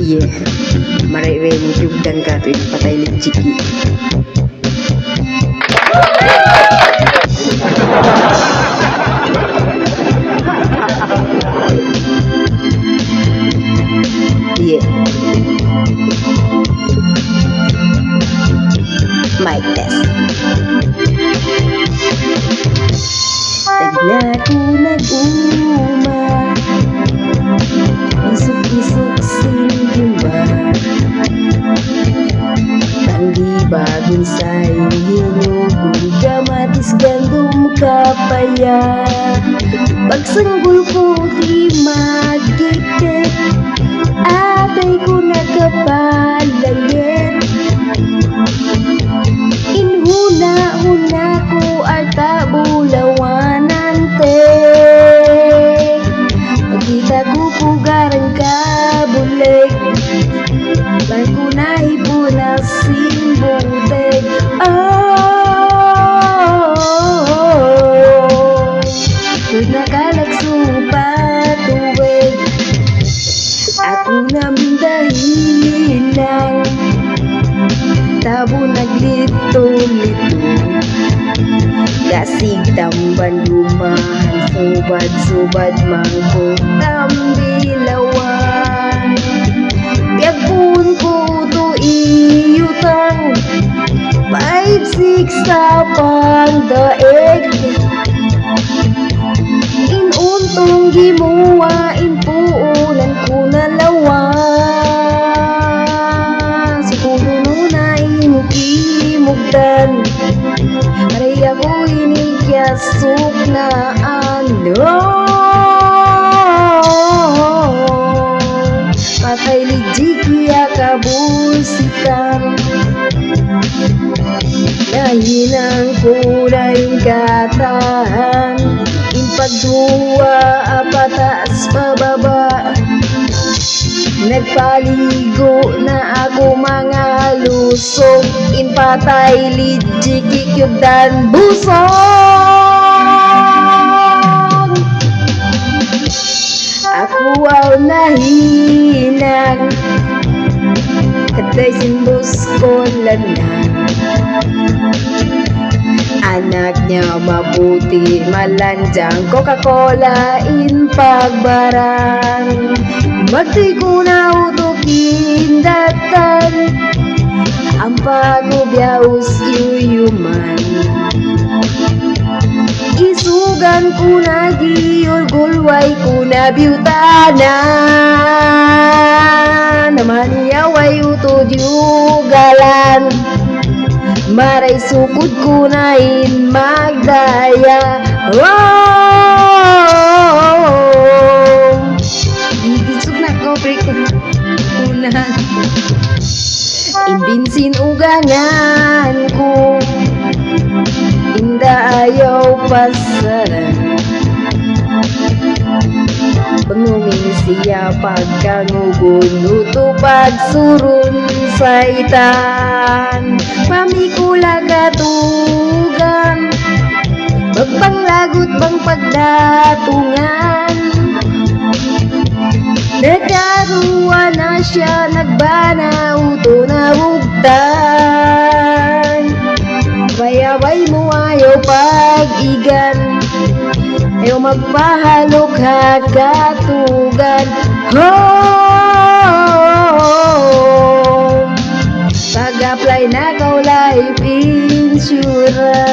Iya, maray ni tugdan ka to yung patay ng chiki. Iya. Mic test. Tagna ko nag-uma, isok-isok singgimba, tanggi bagun sa hinugun, gamatis gandum kapaya, pagsanggol ko di magdikit, atay ko nagkapalangit, inhuna-huna ko arta bulawanante, pagkita ko pugarang kabulig, lang ko nahipo na simbuteg. Kung nakalagsumpatuwid, ako namdahin ng tabo naglito-lito, kasig tamban lumahan, subad-subad mangkog tambilawan, piyakun ko to iyutang 5-6 sa pangdaig, inuntong gimuwa inpuunan ko nalawan, siguro no na inukimugdan, aray ako inigyasok na ano, patay lijik iya kabusitan, nahinang kulay katahan, impagduwa pataas pababa, nagpaligo na ako mga lusog, inpatay lijik ikyugdan busog, ako aw nahinang katay simbos ko lanang, anak niya mabuti malanjang, Coca-Cola in pagbarang, magdi ko na utukin datan, ang pagubyaus yuyuman, isugan ko na giyulgulway ko na biutanan, naman iyaway utod yugalan, maray sukod ko na in magdaya. Gigisog na ko break unan, imbinsin ugangan ko, inda ayaw pasaran, pangungin siya pagkangugon, luto pagsurun sa itan, pamikula katugan, magpanglagot bang pagdatungan, nagkaruwa na siya, nagbanaw to na bugtan, bayabay mo ayaw pag-igan, ayaw magpahalok katugan, pag-apply na kaw life insurance.